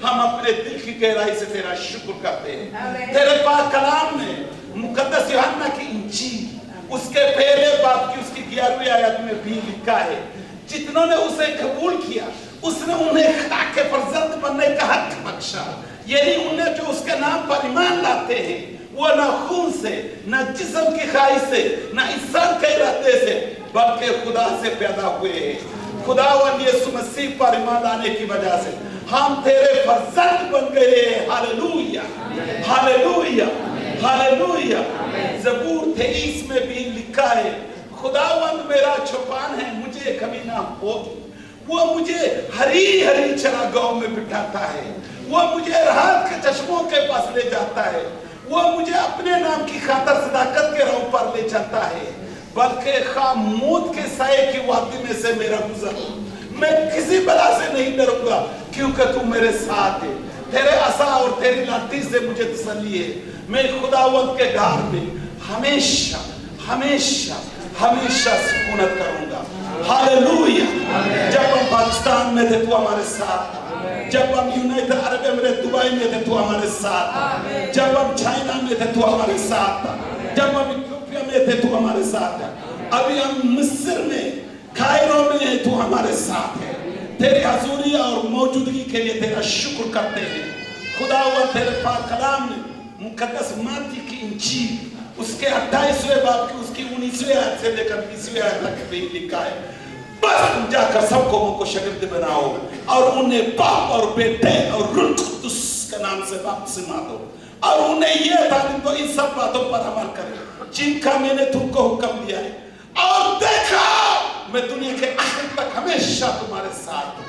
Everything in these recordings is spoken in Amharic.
हम अपने दिल की गहराई से तेरा शुक्र करते हैं। तेरे पाक कलाम में मुकद्दस यूहन्ना की इंजील उसके पहले बाब की उसकी 11वीं आयत में भी लिखा है, जितनों ने उसे कबूल किया उसने उन्हें खाके फर्जंद बनने का हक बख्शा। यानी उन्हें जो उसके नाम पर ईमान लाते हैं वो ना खून से, ना जिस्म की ख्वाहिश से, ना इंसान के इरादे से, बल्कि खुदा से पैदा हुए हैं। खुदावंद यीशु मसीह पर ईमान लाने की वजह से हम तेरे फर्जंद बन गए। Hallelujah, hallelujah, hallelujah. ज़बूर 23 में भी लिखा है, खुदावंद मेरा चौपान है, मुझे कभी ना होगी। वो मुझे हरी हरी चरागाहों में बिठाता है, वो मुझे राहत के चश्मों के पास ले जाता है, वो मुझे अपने नाम की खातिर सदाकत के राह पर ले जाता है। बल्कि खामोद के साए की वादी में से मेरा गुजर, मैं किसी बला से नहीं डरूंगा क्योंकि तू मेरे साथ है। तेरे असा और तेरी लाठी से मुझे तसल्ली है। मैं खुदावंद के घर में हमेशा हमेशा हमेशा सुकूनत करूंगा। हालेलुया। जब हम पाकिस्तान में थे तू हमारे साथ, जब हम यूनाइटेड अरब एमिरेट दुबई में थे तू हमारे साथ, जब हम चाइना में थे तू हमारे साथ, जब हम इथियोपिया में थे तू हमारे साथ, अभी हम मिस्र में कायरो में तू हमारे साथ है। तेरी हजूरी और मौजूदगी के लिए तेरा शुक्र करते हैं। खुदावंद तेरे पाक कलाम में मुकद्दस मत्ती की इंजील उसके 28वें बाब की उसकी 19वीं आयत से लेकर 20वीं आयत तक भी लिखा है, बस तुम जाकर सब कौमों को शागिर्द बनाओ और उन्हें बाप और बेटे और रूह कुद्दुस के नाम से बपतिस्मा दो और उन्हें यह तालीम दो इन सब बातों पर अमल करें जिनका मैंने तुमको हुक्म दिया है। और देखा मैं दुनिया के आखिर तक हमेशा तुम्हारे साथ हूं।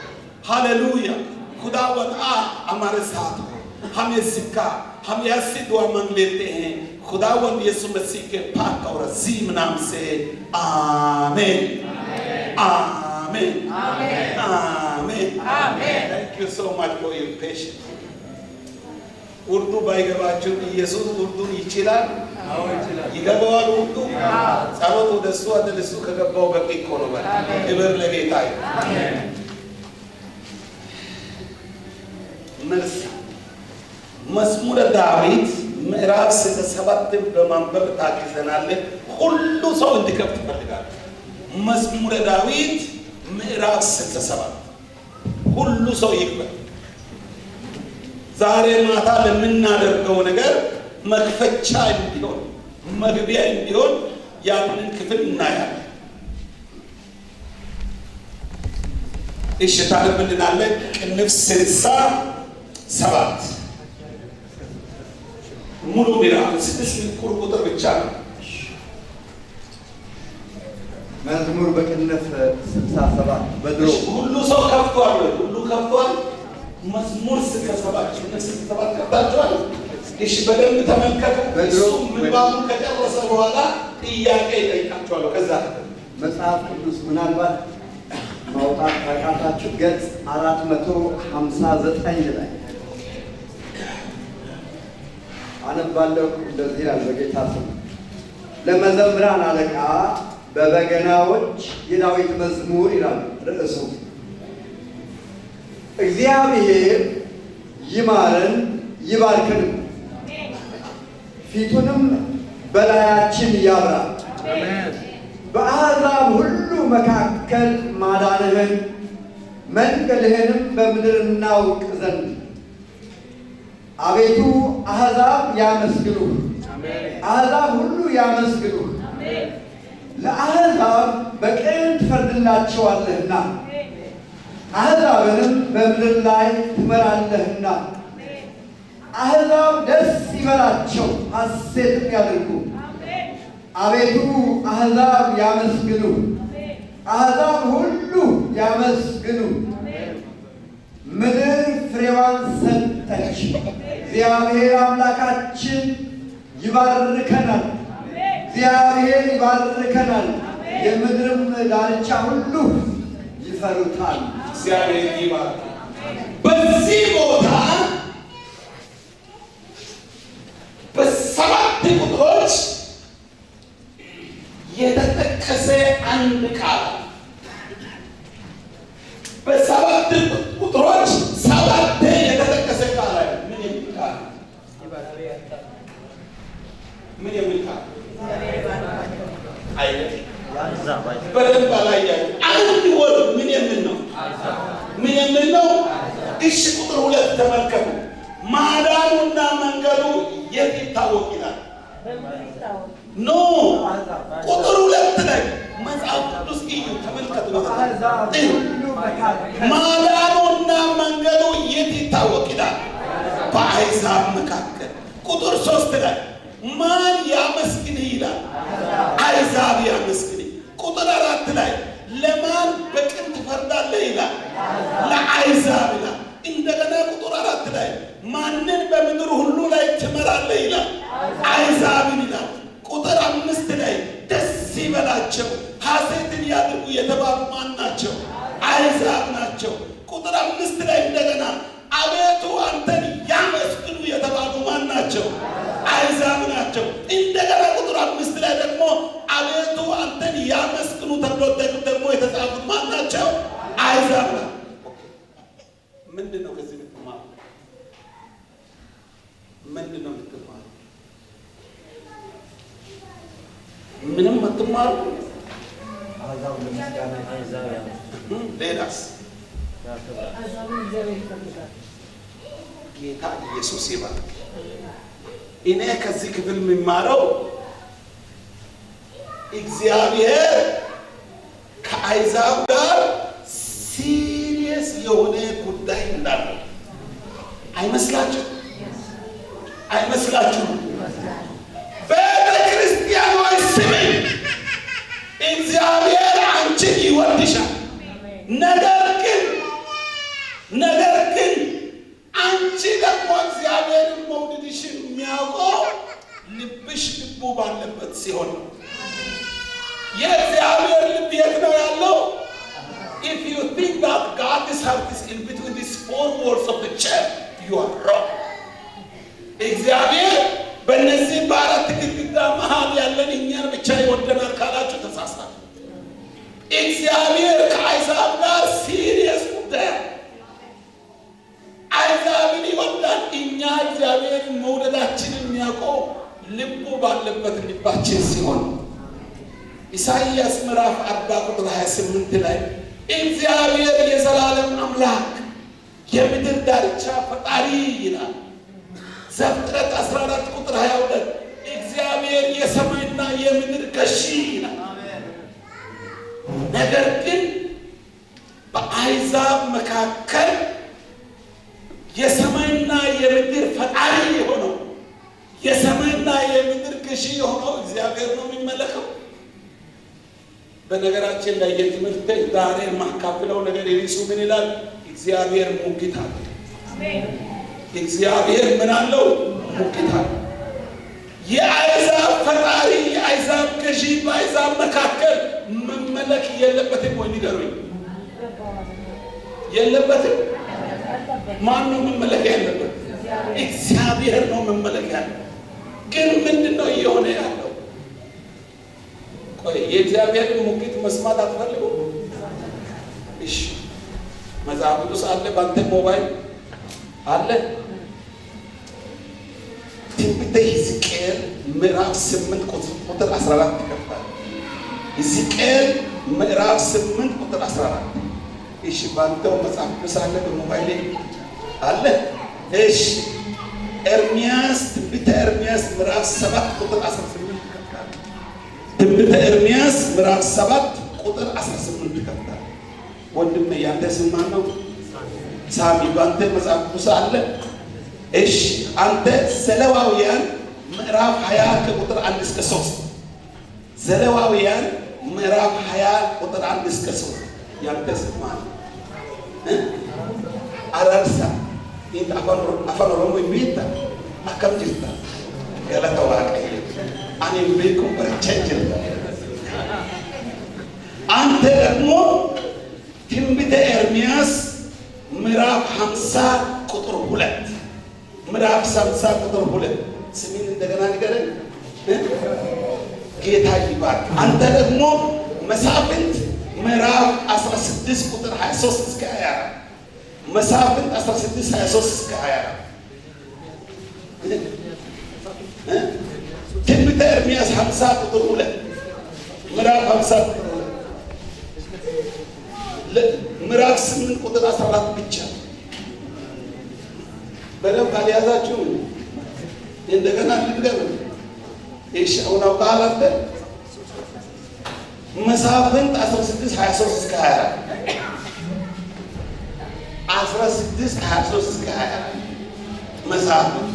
हालेलुया। खुदावंद आ हमारे साथ हो, हमें सिखा। हम ऐसी दुआ मांग लेते हैं खुदावंद यीशु मसीह के पाक और अजीम नाम से, आमीन, आमीन, आमीन, आमीन। Thank you so much for your patience. Urdu baigabachun Yesus Urdu ichila, igabawal Urdu. Salo to desu ade desu kagabaw gaki kono ba. Ever lege tayo. Mercy. መዝሙረ ዳዊት ምዕራፍ 67 በማንበብ ታግዘናለህ። ሁሉ ሰው እንዲከፍት ይፈልጋል። መዝሙረ ዳዊት ምዕራፍ 67 ሁሉ ሰው ይክፈት። ዛሬ ማታ ለምናደርገው ነገር መክፈቻ እንዲሆን መግቢያ እንዲሆን ያንን ክፍል እናያለን። እሺ ታነብልናለህ። ቅንፍ 67 ሙሉ ምዕራፍ 6 ቁጥር ብቻ ነው። መዝሙር በቅንፍ 67 በድሮ ሁሉ ሰው ከፍቷል። ሁሉ ከፍቷል። መዝሙር 67 ከፍታችኋል። እሺ በደንብ ተመልከቱ። በድሮ ምንባቡን ከጨረሰ በኋላ ጥያቄ ይጠይቃችኋል። ከዛ መጽሐፍ ቅዱስ ምናልባት ማውጣት ካቃታችሁ ገጽ 459 ላይ አነባለሁ። እንደዚህ ይላል በጌታ ስም። ለመዘምራን አለቃ በበገናዎች የዳዊት መዝሙር ይላል ርዕሱ። እግዚአብሔር ይማረን ይባርከንም፣ ፊቱንም በላያችን ያብራ። በአሕዛብ ሁሉ መካከል ማዳንህን መንገድህንም በምድር እናውቅ ዘንድ አቤቱ አሕዛብ ያመስግኑህ፣ አሕዛብ ሁሉ ያመስግኑህ። ለአሕዛብ በቅን ትፈርድላቸዋለህና አሕዛብንም በምድር ላይ ትመራለህና። አሕዛብ ደስ ይበላቸው ሐሴትም ያድርጉ። አቤቱ አሕዛብ ያመስግኑህ፣ አሕዛብ ሁሉ ያመስግኑህ። ምድር ፍሬዋን ሰጠች። እግዚአብሔር አምላካችን ይባርከናል። እግዚአብሔር ይባርከናል። የምድርም ዳርቻ ሁሉ ይፈሩታል። እግዚአብሔር ይባርክ። በዚህ ቦታ በሰባት ቁጥሮች የተጠቀሰ አንድ ቃል በሰባት ቁጥሮች ሰባት የተጠቀሰ ምን የሚል ቃል አይደል? በደንብ አላያችሁ። አንድ ወር ምን የሚል ነው? ምን የሚል ነው? እሺ ቁጥር 2 ተመልከቱ። ማዳኑና መንገዱ የት ይታወቅ ይላል? ኖ ቁጥር 2 ላይ መጽሐፍ ቅዱስ እዩ፣ ተመልከቱ። ማዳኑና መንገዱ የት ይታወቅ ይላል? በአሕዛብ መካከል። ቁጥር 3 ላይ ማን ያመስግንህ ይላል? አሕዛብ ያመስግንህ። ቁጥር 4 ላይ ለማን በቅን ትፈርዳለህ ይላል? ለአሕዛብ ይላል። እንደገና ቁጥር 4 ላይ ማንን በምድር ሁሉ ላይ ትመራለህ ይላል? አሕዛብን ይላል። ቁጥር 5 ላይ ደስ ይበላቸው ሐሴትን ያድርጉ የተባሉ ማን ናቸው? አሕዛብ ናቸው። ቁጥር 5 ላይ እንደገና አቤቱ አንተን ያመስግኑ የተባሉ ማን ናቸው? አሕዛብ ናቸው። እንደገና ቁጥር 5 ላይ ደግሞ አቤቱ አንተን ያመስግኑ ተብሎ ደግሞ የተጻፉት ማን ናቸው? አሕዛብ ናቸው። ምንድን ነው ከዚህ የምትማሩ? ምንድን ነው የምትማሩ? ምንም አትማሩ። ሌላስ? ጌታ ኢየሱስ ይባርክ። እኔ ከዚህ ክፍል የምማረው እግዚአብሔር ከአሕዛብ ጋር ሲሪየስ የሆነ ጉዳይ እንዳለው አይመስላችሁ? አይመስላችሁ? ቤተ ክርስቲያኖች ስሚ፣ እግዚአብሔር አንቺን ይወድሻል። ነገር ግን አንቺ ደግሞ እግዚአብሔርን መውደድሽን የሚያውቀው ልብሽ ልቡ ባለበት ሲሆን ነው። የእግዚአብሔር ልብ የት ነው ያለው? If you think that God's heart is in between these 4 walls of the church, you are wrong. እግዚአብሔር በእነዚህ በአራት ግድግዳ መሃል ያለን እኛን ብቻ ይወደናል ካላችሁ ተሳሳታችሁ። እግዚአብሔር ከአሕዛብ ጋር ሲሪየስ ጉዳይ አሕዛብን ይወዳል። እኛ እግዚአብሔርን መውደዳችንን የሚያውቀው ልቡ ባለበት ልባችን ሲሆን ኢሳይያስ ምዕራፍ 40 ቁጥር 28 ላይ እግዚአብሔር የዘላለም አምላክ የምድር ዳርቻ ፈጣሪ ይላል። ዘፍጥረት 14 ቁጥር 22 እግዚአብሔር የሰማይና የምድር ገዢ ይላል። ነገር ግን በአሕዛብ መካከል የሰማይና የምድር ፈጣሪ የሆነው የሰማይና የምድር ገዢ የሆነው እግዚአብሔር ነው የሚመለከው። በነገራችን ላይ የትምህርት ዛሬ የማካፍለው ነገር የሪሱ ምን ይላል? እግዚአብሔር ሙግት አለ። እግዚአብሔር ምን አለው? ሙግት አለ። የአሕዛብ ፈጣሪ የአሕዛብ ገዢ በአሕዛብ መካከል መመለክ የለበትም ወይ? ንገሩኝ። የለበትም? ማን ነው መመለክ ያለበት? እግዚአብሔር ነው መመለክ ያለበት። ግን ምንድን ነው እየሆነ ያለው? ቆይ የእግዚአብሔርን ሙግት መስማት አትፈልጉ? እሺ መጽሐፍ ቅዱስ አለ፣ በአንተ ሞባይል አለ። ትንቢተ ሕዝቅኤል ምዕራፍ 8 ቁጥር 14 ይከፍታል። ሕዝቅኤል ምዕራፍ 8 ቁጥር 14። እሺ በአንተው መጽሐፍ ቅዱስ አለ፣ በሞባይል አለ። እሺ ኤርምያስ ትንቢተ ኤርምያስ ምዕራፍ 7 ቁጥር 18 ይከፍታል። ትንቢተ ኤርምያስ ምዕራፍ 7 ቁጥር 18 ይከፍታል። ወንድም ያንተ ስም ማን ነው? ሳሚ። በአንተ መጽሐፍ ቅዱስ አለ? እሺ አንተ ዘሌዋውያን ምዕራፍ 20 ከቁጥር 1 እስከ 3 ዘሌዋውያን ምዕራፍ 20 ቁጥር 1 እስከ 3 ያንተ ስም ማን ነው? አራርሳ ኢንት አፋን ኦሮሞ ይሚታ አከም ጅርታ ገለታ ዋቀየ አኔ ቤኩ በረቸንጅል አንተ ደግሞ ትንቢተ ኤርምያስ ምዕራፍ 50 ቁጥር 2 ምዕራፍ 50 ቁጥር 2 ስሚን እንደገና ንገረኝ። ጌታ ይባርክ። አንተ ደግሞ መሳፍንት ምዕራፍ 16 ቁጥር 23 እስከ 24 መሳፍንት 16 23 እስከ 24 ትንቢተ ኤርምያስ 50 ቁጥር 2 ምዕራፍ 50 ቁጥር 2 ምዕራፍ 8 ቁጥር 14 ብቻ በደንብ ካልያዛችሁ እንደገና ልድገም። እሺ አሁን አውቃለሁ አንተ መሳፍንት 16 23 እስከ 24 16 23 እስከ 24 መሳፍንት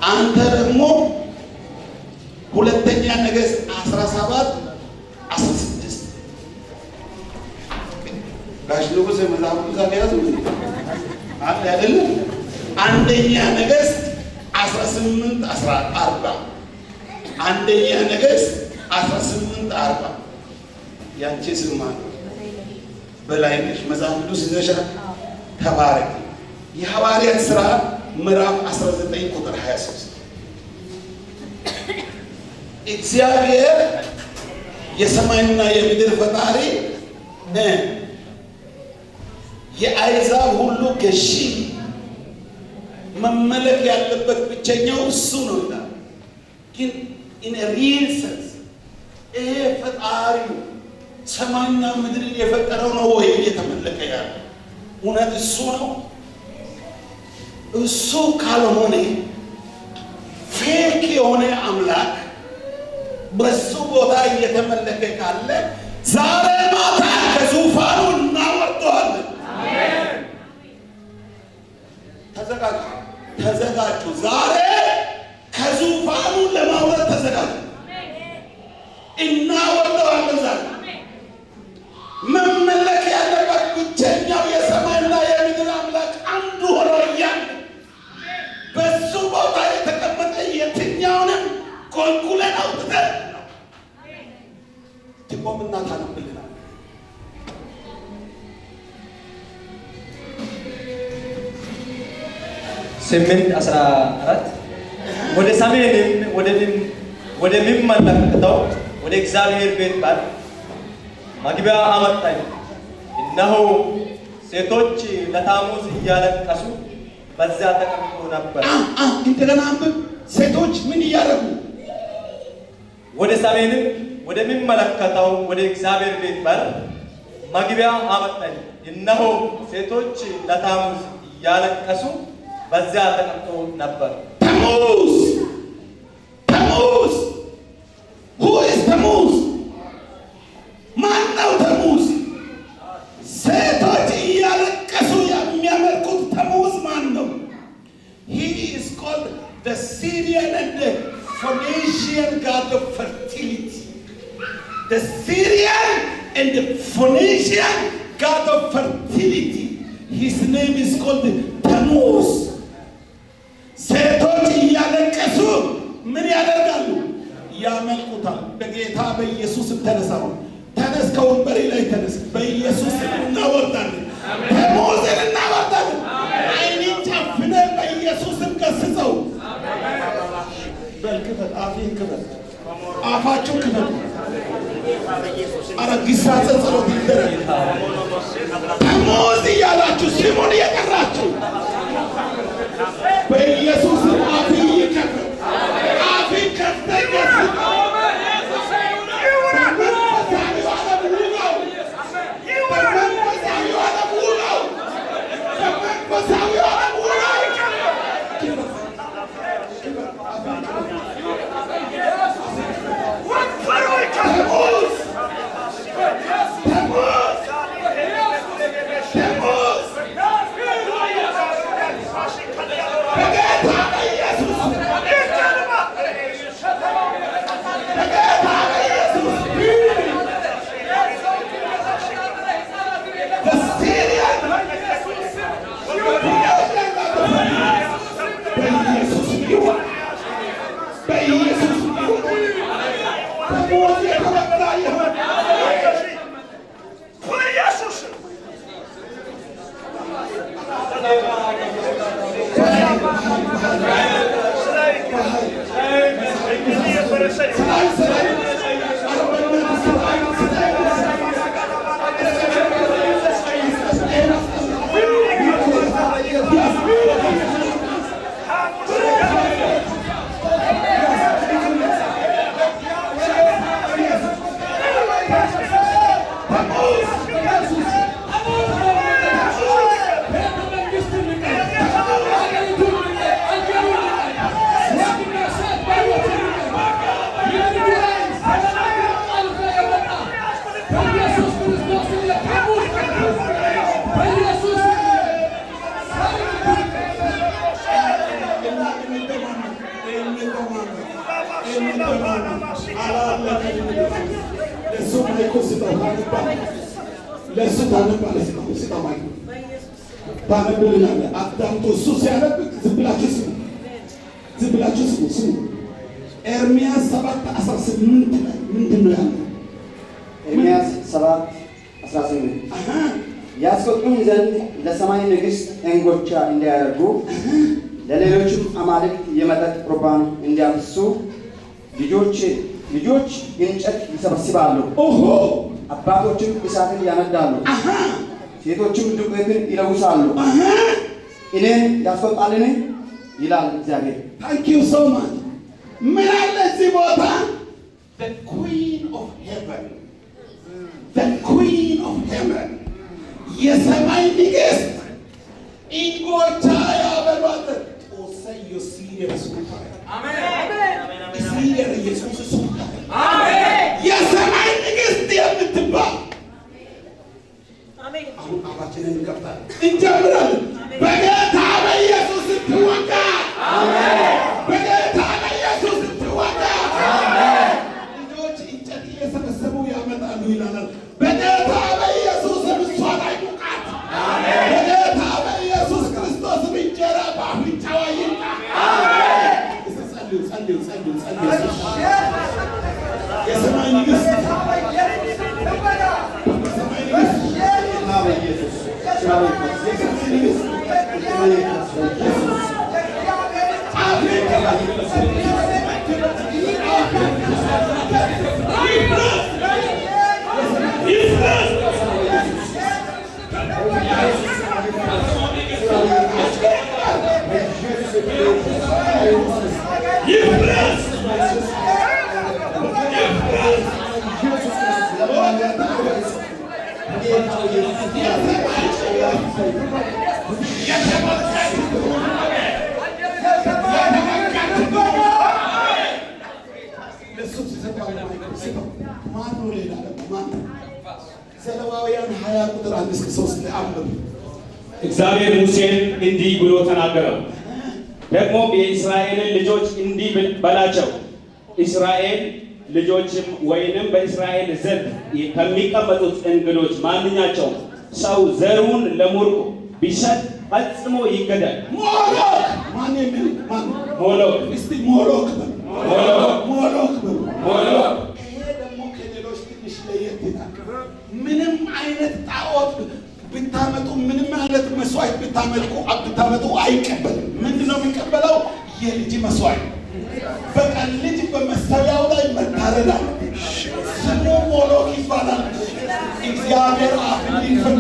አንተ ደግሞ ሁለተኛ ነገሥት 17 16 ጋሽ ንጉሥ መጽሐፍ ቅዱስ ያዙ አለ አይደል? አንደኛ ነገሥት 18 40 አንደኛ ነገሥት 18 40 ያንቺ ስም ማለት በላይነሽ መጽሐፍ ቅዱስ ይዘሻል። ተባረክ። የሐዋርያት ሥራ ምዕራፍ 19 ቁጥር 23 እግዚአብሔር የሰማይና የምድር ፈጣሪ የአሕዛብ ሁሉ ገዢ መመለክ ያለበት ብቸኛው እሱ ነው ይላል። ግን ኢን ሪል ሰንስ ይሄ ፈጣሪው ሰማይና ምድርን የፈጠረው ነው ወይ እየተመለከ ያለ? እውነት እሱ ነው? እሱ ካልሆነ ፌክ የሆነ አምላክ በሱ ቦታ እየተመለከ ካለ ዛሬ ማታ ከዙፋኑ እናወርደዋለን። ተዘጋጁ፣ ተዘጋጁ። ዛሬ ከዙፋኑ ለማውረድ ተዘጋጁ። እናወርደዋለን። ዛሬ መመለክ ያለበት ብቸኛው የሰማይና የምድር አምላክ አንዱ ሆኖ እያለ በሱ ቦታ የተቀመጠ የትኛውንም ጎልጉለን አውጥተን ትቆምና ታነብልናል። ስምንት 14 ወደ ሰሜንም ወደሚመለከተው ወደ እግዚአብሔር ቤት በር መግቢያ አመጣኝ። እነሆ ሴቶች ለታሙዝ እያለቀሱ በዚያ ተቀምጦ ነበር። እንደገና አንብብ። ሴቶች ምን እያደረጉ? ወደ ሰሜንም ወደሚመለከተው ወደ እግዚአብሔር ቤት በር መግቢያ አመጣኝ። እነሆ ሴቶች ለታሙዝ እያለቀሱ በዚያ ተቀምጦ ነበር። ታሙዝ who is ታሙዝ? ማን ነው ታሙዝ? ሴቶች እያለቀሱ የሚያመልኩት ታሙዝ ማን ነው? He is called the Syrian and the Phoenician god of fertility. The Syrian and the Phoenician god of fertility. His name is called ታሙዝ። ሴቶች እያለቀሱ ምን ያደርጋሉ? ያመልኩታል። በጌታ በኢየሱስ ተነሳው። ተነስ፣ ከወንበሬ ላይ ተነስ። በኢየሱስ እናወርዳለን። ታሙዝን እናወርዳለን። ዓይንን ጨፍነን በኢየሱስም ገስጸው። በል ክፈት፣ አፍህን ክፈት፣ አፋችሁን ክፈት። ኧረ ግሳጼ ጸሎት ይደረግ። ታሙዝ እያላችሁ ስሙን እየጠራችሁ በኢየሱስ አፍህ ይከፈት። አፍህን ከፍተህ ገስጸው። ለሱ ታነባለህ ሲታማኝ ታነብልናለህ። አዳምጦ እሱ ሲያነብ ዝም ብላችሁ ስሙ። ኤርምያስ 7:18 ላይ ምንድን ነው ያለው? ኤርምያስ 7:18 ያስቆጡኝ ዘንድ ለሰማይ ንግሥት እንጎቻ እንዲያደርጉ ለሌሎችም አማልክት የመጠጥ ቁርባን እንዲያፈሱ ልጆች እንጨት ይሰበስባሉ፣ አባቶችም እሳትን ያነዳሉ፣ ሴቶችም ዱቄትን ይለውሳሉ። እኔን ያስቆጣልን ይላል እግዚአብሔር። ታንክ ዩ ሶ ማች። ምን አለ እዚህ ቦታ? the queen of heaven የሰማይ ንግሥት እንጎቻ ያበሏት ጦሰዮ ሲሪየስ የሰማይ ንግሥት የምትባል አሁን አባችንን እንከፍታለን፣ እንጀምራለን። በጌታ በኢየሱስ ትወጋ፣ በጌታ በኢየሱስ ትወጋ። ልጆች እንጨት እየሰበሰቡ ያመጣሉ ይላል። በጌታ በኢየሱስ እሷን አይሙቃት። በጌታ በኢየሱስ ክርስቶስ እንጀራ በአፍንጫዋ ይምጣ። ጸልዩ። የሰማይ ንግሥት ዘሌዋውያን 20 ቁጥር 1-3 ላይ አንብብ። እግዚአብሔር ሙሴን እንዲህ ብሎ ተናገረው። ደግሞም የእስራኤልን ልጆች እንዲህ በላቸው፣ እስራኤል ልጆችም ወይንም በእስራኤል ዘንድ ከሚቀመጡት እንግዶች ማንኛቸው ሰው ዘሩን ለሙርኩ ቢሰጥ ፈጽሞ ይገደል። ሞሎክ ማን የሚል ማን? ሞሎክ። እስቲ ሞሎክ በል። ሞሎክ ይሄ ደግሞ ከሌሎች ትንሽ ለየት ይላል። ምንም አይነት ጣዖት ብታመጡ፣ ምንም አይነት መስዋዕት ብታመጡ አይቀበልም። ምንድነው የሚቀበለው? የልጅ መስዋዕት። በቃ ልጅ በመሰዊያው ላይ መታረድ አለ። ስሙ ሞሎክ ይባላል። እግዚአብሔር አፍን ይፈን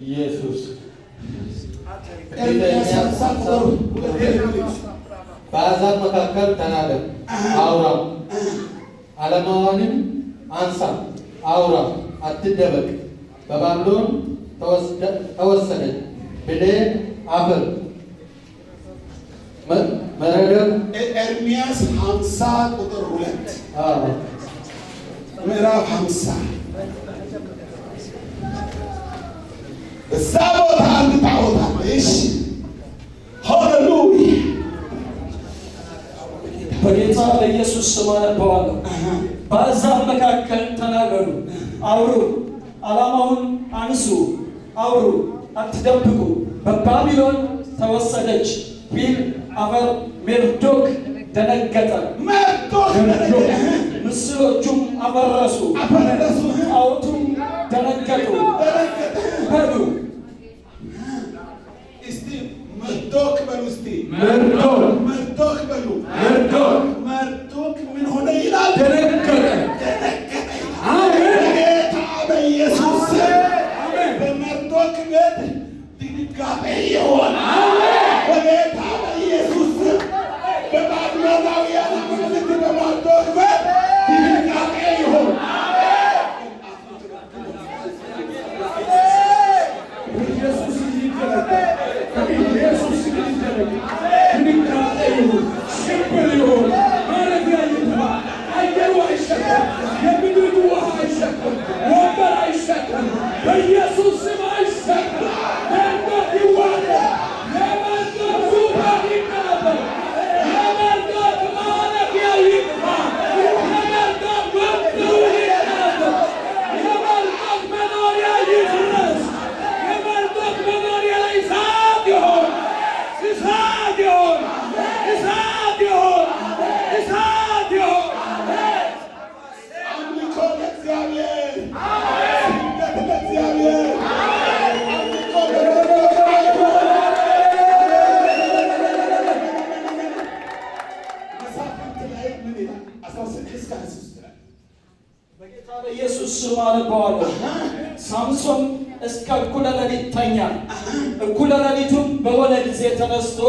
ኢየሱስ በአሕዛብ መካከል ተናገር አውራም፣ ዓላማዋንም አንሳ አውራም፣ አትደበቅ። በባቢሎን ተወሰደች ብሌን አፈር መረደብ። ኤርምያስ 50 ቁጥር 2 ምዕራፍ 50 እዛ ቦታ አንድ ጣዖት አለ። እሺ ሃሌሉያ። በጌታ በኢየሱስ ስም አነበዋለሁ። በአሕዛብ መካከል ተናገሩ አውሩ፣ ዓላማውን አንሱ አውሩ፣ አትደብቁ። በባቢሎን ተወሰደች ቢል አፈር ሜርዶክ ደነገጠ። ምስሎቹም አፈረሱ፣ ጣዖቱም ደነገጡ። በሉ መንገድ ድንጋጤ ይሆን በጌታ በኢየሱስ በባቢሎናውያን አማልክት በማርዶክበት ድንጋጤ ይሆን ኢየሱስ ስም አነባዋለሁ። ሳምሶን እስከ እኩለ ሌሊት ተኛ። እኩለ ሌሊቱም በሆነ ጊዜ ተነስቶ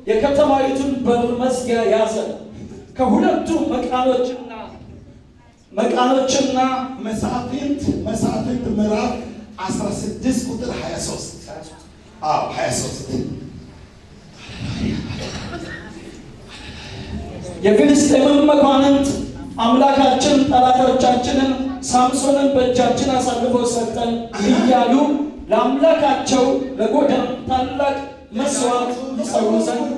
የከተማይቱን በር መዝጊያ ያዘ። ከሁለቱ መቃኖችና መሳፍንት ምዕራፍ 16 ቁጥር 23 23 የፍልስጤምን መኳንንት አምላካችን ጠላቶቻችንን ሳምሶንን በእጃችን አሳልፎ ሰጠን እያሉ ለአምላካቸው ለጎዳም ታላቅ መስዋዕት ይሰዉ ዘንድ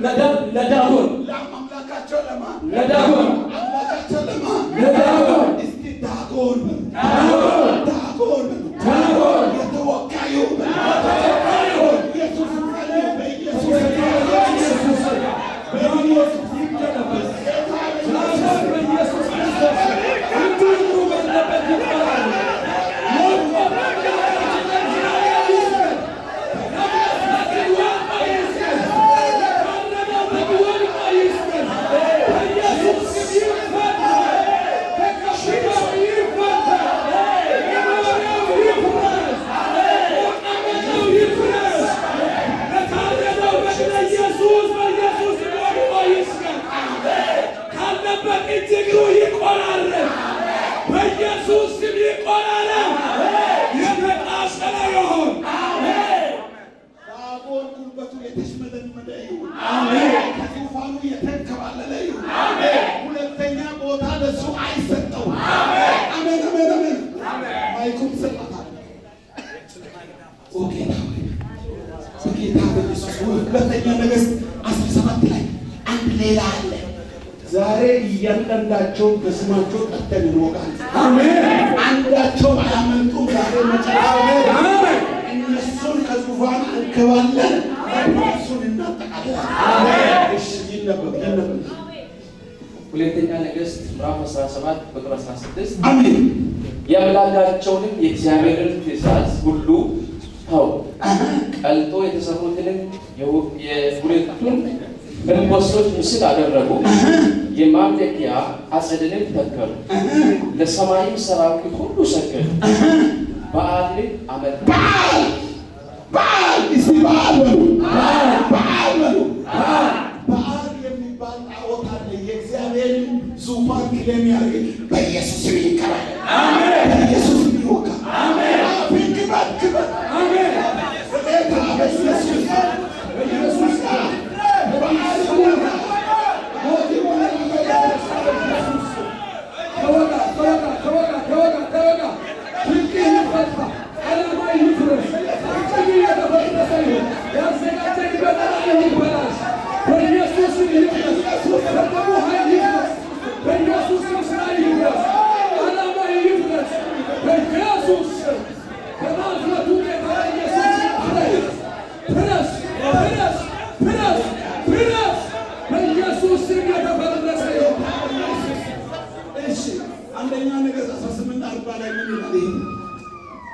ለዳጎን ሁለተኛ ነገሥት 17 ላይ አንድ ሌላ አለ። ዛሬ እያንዳንዳቸው በስማቸው ጠርተን እንወጋለን። አሜን። አንዳቸው አያመልጡም። ዛሬ መጨረሻ እነሱን ከዙፋን እንከባለን፣ እነሱን እናጠቃለን። አሜን። እሺ ይነበብ። ሁለተኛ ነገሥት ምዕራፍ 17 ቁጥር 16 አሜን። የአምላካቸውንም የእግዚአብሔርን ትእዛዝ ሁሉ ተው፣ ቀልጦ የተሰሩትንም የሁለቱን እንቦሶች ምስል አደረጉ፣ የማምለኪያ ዐፀድንም ተከሉ፣ ለሰማይም ሰራዊት ሁሉ ሰገዱ፣ በዓልን አመለኩ። በዓል እስቲ በዓል በሉ፣ በዓል በሉ። በዓል የሚባል ጣዖት አለ። የእግዚአብሔርን ዙፋን ክሌም ያደርግ በኢየሱስ ስም ይከራል። አሜን። በኢየሱስ ስም ይወጋ። አሜን። አሜን። ክበት ክበት። አሜን። በጌታ በኢየሱስ በኢየሱስ በዓል ይወጋ። ሞት ይወጋ። ተወጋ ተወጋ ተወጋ ተወጋ ተወጋ። ፍንቅ ይፈታ። ዓላማ ይፍረስ። ፍንቅ የተፈረሰ ይሁን። ያዘጋጀንበት ዓላማ ይበላሽ። በኢየሱስ ስም ይፍረስ። በደሙ ኃይል ይፍረስ። በኢየሱስ ስም ሥራ ይፍረስ። ዓላማ ይፍረስ። በኢየሱስ ስም በናዝሬቱ ጌታ ኢየሱስ ፍረስ ፍረስ ፍረስ ፍረስ ፍረስ። በኢየሱስ ስም የተፈረሰ ይሁን። እሺ አንደኛ ነገሥት 18:40 ላይ ምን ይላል?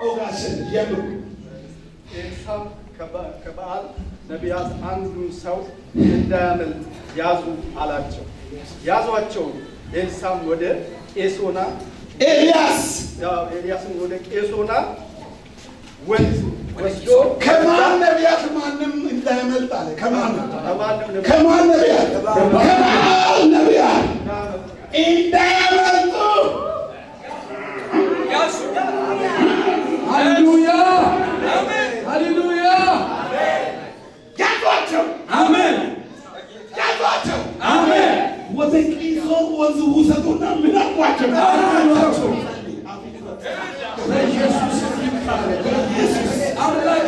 ኦጋሽን የሉ ኤልሳዕ ከበዓል ነቢያት አንዱን ሰው እንዳያመልጥ ያዙ አላቸው። ያዟቸው። ኤልሳዕም ወደ ቄሶና ኤልያስን ወደ ቄሶና ወስዶ ከማን ነቢያት ማንም እንዳያመልጥ አለ። ከማን ከማንም ከማን ነቢያት ከማን ነቢያት እንዳያመልጡ ሃሌሉያ ሃሌሉያ ያዟቸው። አሜን ያዟቸው። አሜን ወደ ቂሶን ወንዝ ውሰዱና ምን አልኳቸው? በኢየሱስ አምላክ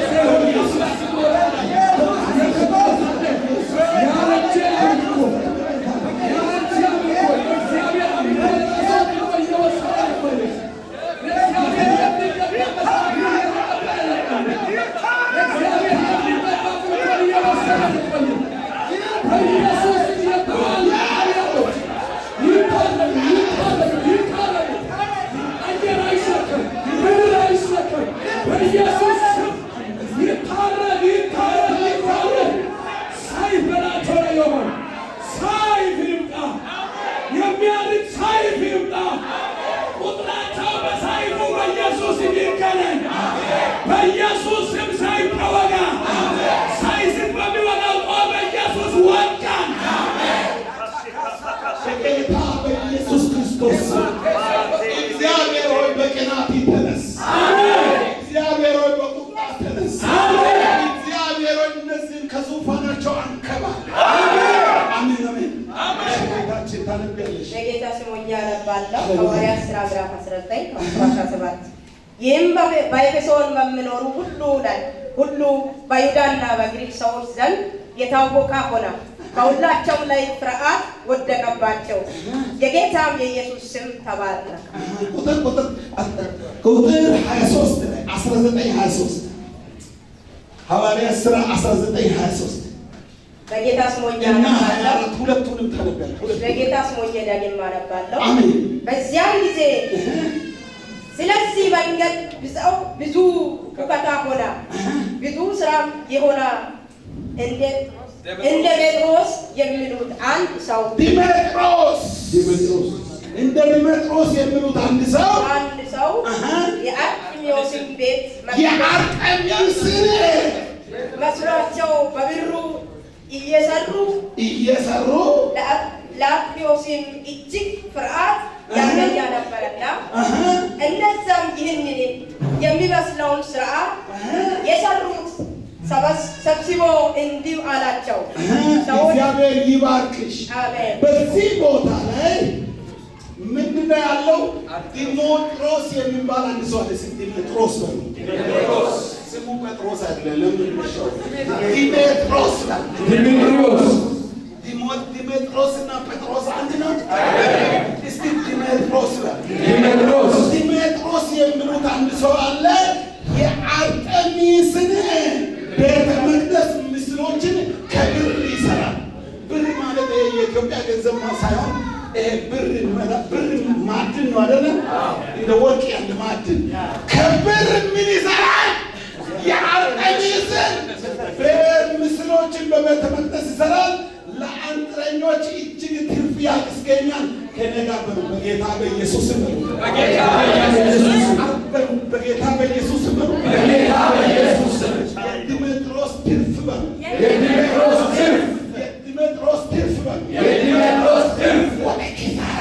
እግዚአብሔር ሆይ በቅናት ተነስ። እግዚአብሔር ሆይ በቁጣ ተነስ። እግዚአብሔር ሆይ እነዚህን ከዙፋናቸው አንከባል። አሜን አሜን አሜን። ጌታችን ታነቢያለሽ። በጌታ ስም ሆኜ አነባለሁ። ሐዋርያት ሥራ ምዕራፍ 19 ቁጥር 17 ይህም በኤፌሶን በሚኖሩ ሁሉ በይሁዳና በግሪክ ሰዎች ዘንድ የታወቀ ሆነ። በሁላቸውም ላይ ፍርሃት ወደቀባቸው። የጌታም የኢየሱስ ስም ተባረከ። ቁጥር 23 ላይ 1923 ሐዋርያት ሥራ 1923 በጌታ ስም ሆኜ እና አነባለሁ። ሁለቱንም ታነቢያለሽ። በጌታ ስም ሆኜ ዳግም አነባለሁ። አሜን። በዚያን ጊዜ ስለዚህ መንገድ ብዙ ሁከት ሆነ። ብዙ ስራም የሆነ እንደ ጴጥሮስ የሚሉት አንድ ሰው እንደ ዲሜጥሮስ የሚሉት አንድ ሰው የአርጤምስን ቤት የአርጤምስን መስሏቸው በብሩ እየሰሩ ለአርጤምስም እጅግ ፍርሃት ያገኛ ነበረና እነዛም ይህንን የሚመስለውን ስርዓት የሰሩት ሰብስቦ እንዲህ አላቸው። እግዚአብሔር ይባርክሽ። በዚህ ቦታ ላይ ምንድን ነው ያለው? ዲሜጥሮስ የሚባል አንድ ሰው አለ። ዲሜጥሮስ ነው ስሙ። ጴጥሮስ አይደለም። ዲሜጥሮስ ዲሜጥሮስ እና ጴጥሮስ አንድ ነው። እስቲ ዲሜጥሮስ የሚሉት አንድ ሰው አለ። የአርጤምስን ቤተ መቅደስ ምስሎችን ከብር ይሰራል። ብር ማለት የኢትዮጵያ ገንዘብ ሳይሆን ብር ማዕድን ነው አይደለ? እንደ ወርቅ ያለ ማዕድን ከብር ምን ይሰራል? የአርጤምስን ምስሎችን በቤተ መቅደስ ይሰራል። ለአንጥረኞች እጅግ ትርፍ ያስገኛል። ከነጋ በጌታ በኢየሱስ ስም በጌታ በኢየሱስ ስም የዲሜጥሮስ ትርፍ በሉ። የዲሜጥሮስ ትርፍ በሉ። ወደ ኪሳራ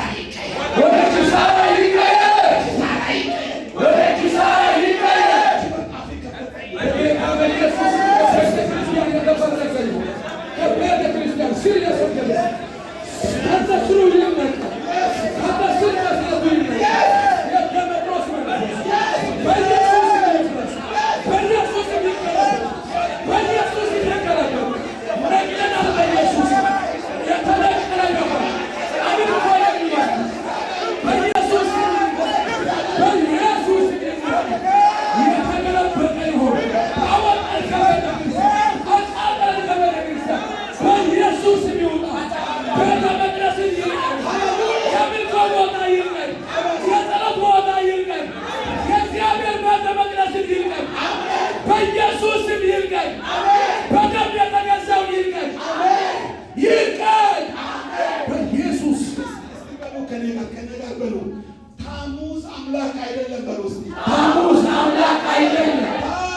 ታሙስ አምላክ አይደለም።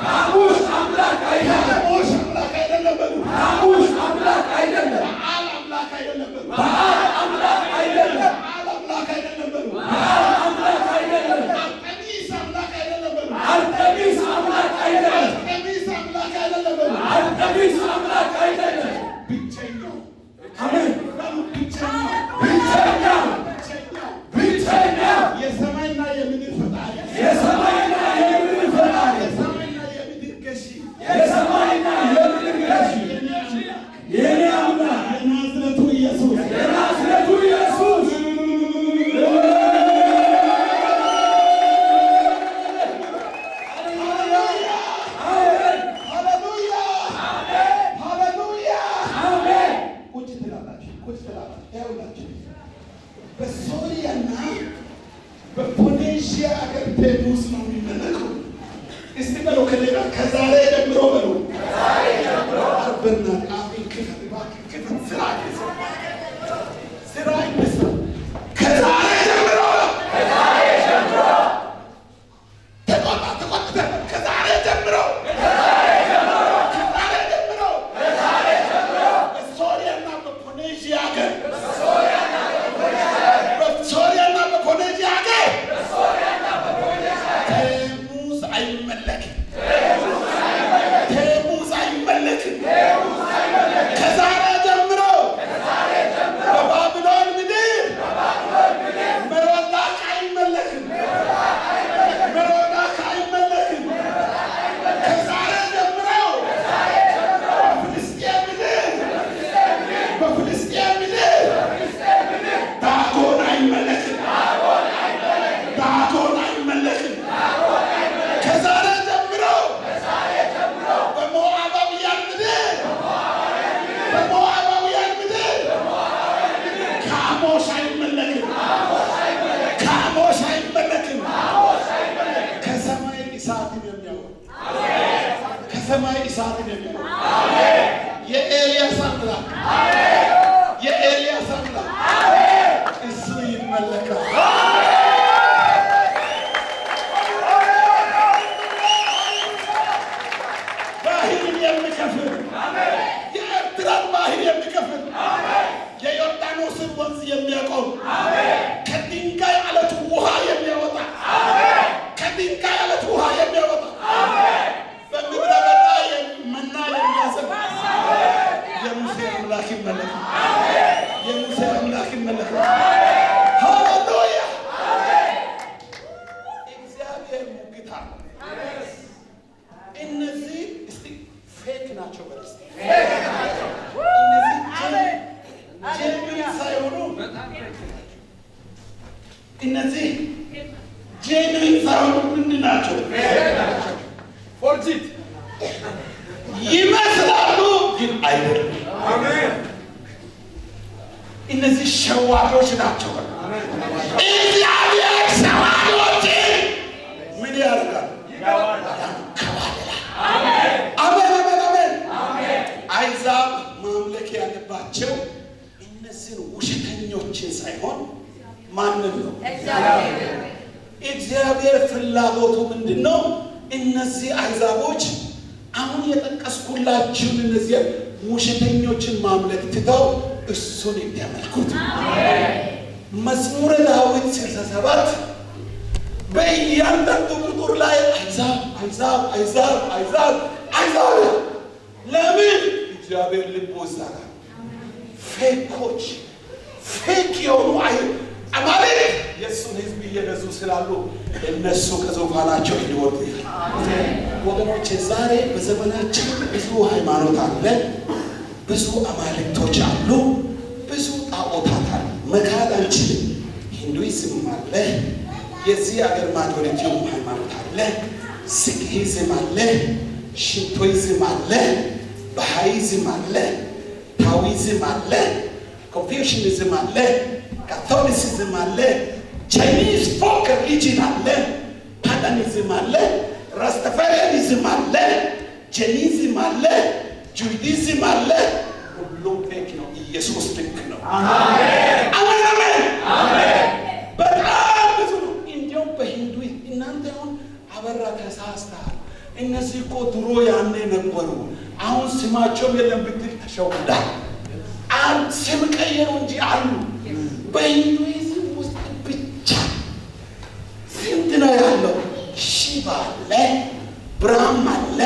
ሐሙስ አምላክ አይደለም። ሐሙስ አምላክ አይደለም በሉ። ሐሙስ አምላክ አይደለም። በዓል አምላክ አይደለም በሉ። በዓል አምላክ አይደለም። በዓል አምላክ አይደለም በሉ። በዓል አምላክ አይደለም። አርጤሚስ አምላክ አይደለም በሉ። አርጤሚስ አምላክ አይደለም። አርጤሚስ አምላክ አይደለም በሉ። አርጤሚስ አምላክ አይደለም። ብቸኛው አሜን። በሉ ብቸኛው ብቸኛው ብቸኛው የሰማይና የምድር ፈጣሪ የሰማይና የምድር ፈጣሪ የሰማይና የምድር ገዢ የሰማይና የምድር ገዢ የኔ አምላክ የናዝሬቱ ኢየሱስ የናዝሬቱ ኢየሱስ ሃሌሉያ ሃሌሉያ። አሜን። ቁጭ ትላላችሁ፣ ቁጭ ትላላችሁ። ይኸውላችሁ በሶሪያና በፖኔዥያ አገር ቴቱስ ነው የሚመለከው። እስቲ በለው ከኔ ጋር ከዛሬ ጀምሮ በሉ። በእናትህ አፌን ክፈት እባክህ፣ ክፈት። ስራ ይመስል ከዛሬ ጀምሮ ተቆጣ ተቆጥተህ ከዛሬ ጀምሮ በሶሪያና በፖኔዥያ አገር በሶሪያና በፖኔዥያ አገር ቴሙዝ አይመለክም። ቴሙዝ አይመለክም። ከዛሬ ጀምሮ በባቢሎን ምድር መሮዳክ አይመለክም። መሮዳክ አይመለክም። ከዛሬ ጀምሮ በፍልስጤም ምድር በፍልስጤም ምድር ዳጎን አይመለክም። ዳጎን አይመለክም። ከዛሬ ጀምሮ በሞዓባውያን ምድር በሞዓባውያን ምድር ካሞሽ አይመለክም። ካሞሽ አይመለክም። ከሰማይ እሳትን የሚያወርድ ከሰማይ እሳትን የሚያወርድ የኤልያስ አምላክ የኤልያስ አምላክ እሱ ይመለካል። ባህርን የሚከፍል የኤርትራን ባህር የሚከፍል የዮርዳኖስን ወንዝ የሚያቆም ከድንጋይ አለት ውሃ የሚያወጣ ከድንጋይ አለት ውሃ የሚያወጣ በምድረ በዳ መና የሚያዘንብ የሙሴ አምላክ ይመለካል። የሙሴ አምላክ ይመለካል። ሃሌሉያ። እግዚአብሔር ሙግታ እነዚህ እስቲ ፌክ ናቸው በለስ እነዚህ ጄኑዊን ሳይሆኑ እነዚህ ጄኑዊን ሳይሆኑ ምንድን ናቸው? ፎርጂት ይመስላሉ ግን አይደሉም። እነዚህ ሸዋዶች ናቸው። እግዚአብሔር ሸዋዶችን ምን ያደርጋል? አሜን አሜን አሜን። አይዛብ ማምለክ ያለባቸው እነዚህን ውሸተኞችን ሳይሆን ማንን ነው? እግዚአብሔር ፍላጎቱ ምንድን ነው? እነዚህ አይዛቦች አሁን የጠቀስኩላችሁን እነዚህ ውሸተኞችን ማምለክ ትተው እሱን እንዲያመልኩት። መዝሙረ ዳዊት 67 በእያንዳንዱ ቁጥር ላይ አይዛብ አይዛብ አይዛብ አይዛብ አይዛብ። ለምን? እግዚአብሔር ልቦ ይዛጋ። ፌኮች ፌክ የሆኑ አማልክት የእሱን ሕዝብ እየገዙ ስላሉ እነሱ ከዙፋናቸው እንዲወጡ ወገኖቼ፣ ዛሬ በዘመናችን ብዙ ሃይማኖት አለ፣ ብዙ አማልክቶች አሉ፣ ብዙ ጣዖታት አሉ። መካድ አንችልም። ሂንዱይዝም አለ፣ የዚህ ሀገር ማጆሪቲው ሃይማኖት አለ፣ ሲክሂዝም አለ፣ ሽንቶይዝም አለ፣ ባሃይዝም አለ፣ ታዊዝም አለ፣ ኮንፊውሽኒዝም አለ፣ ካቶሊሲዝም አለ፣ ቻይኒዝ ፎክ ሪሊጅን አለ፣ ፓጋኒዝም አለ፣ ራስተፋሪያኒዝም አለ፣ ጄኒዝም አለ፣ ጁዲዝም አለ። ሁሉም ፌክ ነው። ኢየሱስ ልክ ነው። አሜን አሜን አሜን። በጣም ብዙ ነው። እንዲያውም በሂንዱ እናንተ አሁን አበራ ተሳስተሃል፣ እነዚህ እኮ ነበሩ። አሁን ስማቸውም የለም ብትል ተሸውዳል። አንድ ስም ቀየሩ እንጂ አሉ። በሂንዱይዝም ውስጥ ብቻ ስንት ነው ያለው? ሺቫ አለ፣ ብራህማ አለ፣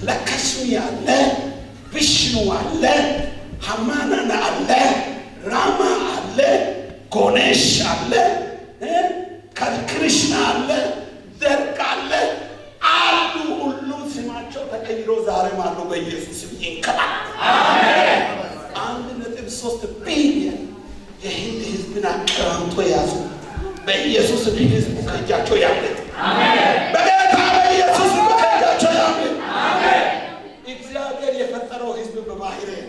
ለክሽሚ አለ፣ ቪሽኑ አለ፣ ሀማናና አለ፣ ራማ አለ፣ ጎኔሽ አለ፣ ክርሽና አለ፣ ደርግ አለ አሉ። ሁሉም ስማቸው ተቀይሮ ዛሬም አሉ። በኢየሱስም ይንከባል። አሜን። 1.3 ቢሊዮን የህንድ ህዝብን አቀራምቶ ያዙ። በኢየሱስ ህዝቡ ከእጃቸው ያምልጥ። አሜን። በጌታ በኢየሱስ ከእጃቸው ያምልጥ። አሜን። እግዚአብሔር የፈጠረው ህዝብ በባህሬን፣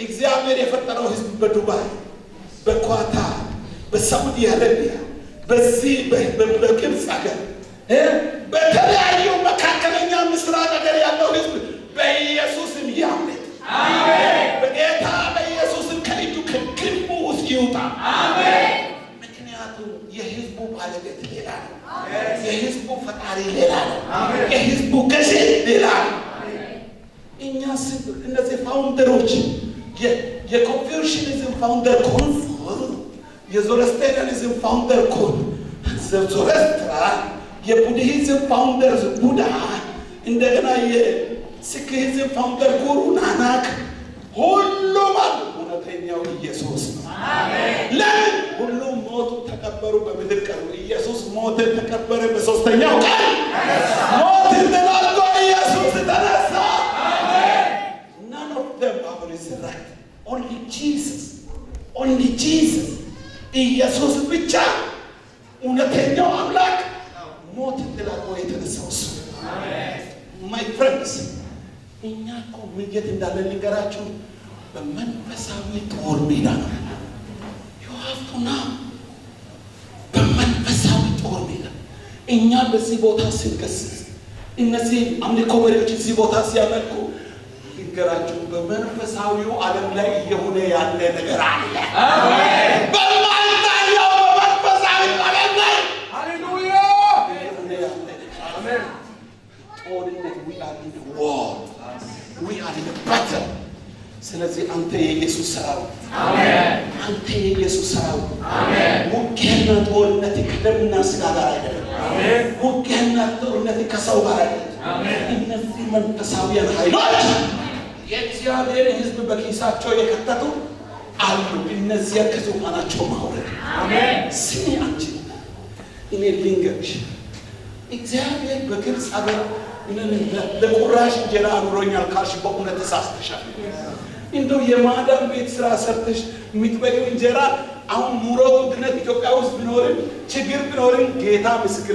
እግዚአብሔር የፈጠረው ህዝብ በዱባይ፣ በኳታር፣ በሳዑዲ አረቢያ፣ በዚህ በግብፅ ሀገር፣ በተለያዩ መካከለኛ ምስራቅ ሀገር ያለው ህዝብ በኢየሱስም ያምልጥ። አሜን። በጌታ በኢየሱስም ከእጁ ከግንቡ ውስጥ ይውጣ። አሜን። ምክንያቱም የህዝቡ ባለቤት ሌላ ነው። የህዝቡ ፈጣሪ ሌላ ነው። የህዝቡ ገዢ ሌላ ነው። እኛ እነዚህ ፋውንደሮች የኮንፊውሽኒዝም ፋውንደር ኮን፣ የዞረስቴሪያኒዝም ፋውንደር ኮን ዞረስትራ፣ የቡድሂዝም ፋውንደር ቡዳ፣ እንደገና የሲክሂዝም ፋውንደር ጉሩ ናናክ፣ ሁሉም አሉ። እውነተኛው ኢየሱስ ነው። ለምን ሁሉም ሞቱ፣ ተቀበሩ፣ በምድር ቀሩ። ኢየሱስ ሞተ፣ ተቀበረ፣ በሶስተኛው ቀን ሞትን ድል አድርጎ ኢየሱስ ተነሳ። None of them are resurrected. Only Jesus. Only Jesus. ኢየሱስ ብቻ እውነተኛው አምላክ ሞትን ድል አድርጎ የተነሳው እሱ። My friends, እኛ እኮ ምንጌት እንዳለ ልንገራችሁ። በመንፈሳዊ ጦር ሜዳ ነው። You have to know. በመንፈሳዊ ጦር ሜዳ እኛ በዚህ ቦታ ስንገስጽ፣ እነዚህ አምልኮ መሪዎች እዚህ ቦታ ሲያመልኩ ልንገራችሁ፣ በመንፈሳዊው ዓለም ላይ እየሆነ ያለ ነገር አለ። አሜን። በማይታየው በመንፈሳዊ ዓለም ላይ ሃሌሉያ እየሆነ ያለ አሜን። ጦርነት we are in the war. We are in the battle. ስለዚህ አንተ የኢየሱስ ሰራዊት፣ አሜን። አንተ የኢየሱስ ሰራዊት፣ አሜን። ውጊያና ጦርነት ከደምና ስጋ ጋር አይደለም። አሜን። ውጊያና ጦርነት ከሰው ጋር አይደለም። አሜን። እነዚህ መንፈሳዊያን ኃይሎች የእግዚአብሔር ሕዝብ በኪሳቸው የከተቱ አሉ። እነዚያ ከዙፋናቸው ማውረድ። አሜን። ስሚ አንቺ፣ እኔ ልንገርሽ፣ እግዚአብሔር በግብፅ ሀገር ለቁራሽ እንጀራ አኑሮኛል ካልሽ በእውነት ተሳስተሻል። እንደው የማዳም ቤት ስራ ሰርተሽ የምትበይው እንጀራ አሁን ኑሮ ውድነት ኢትዮጵያ ውስጥ ቢኖርም ችግር ቢኖርም ጌታ ምስክር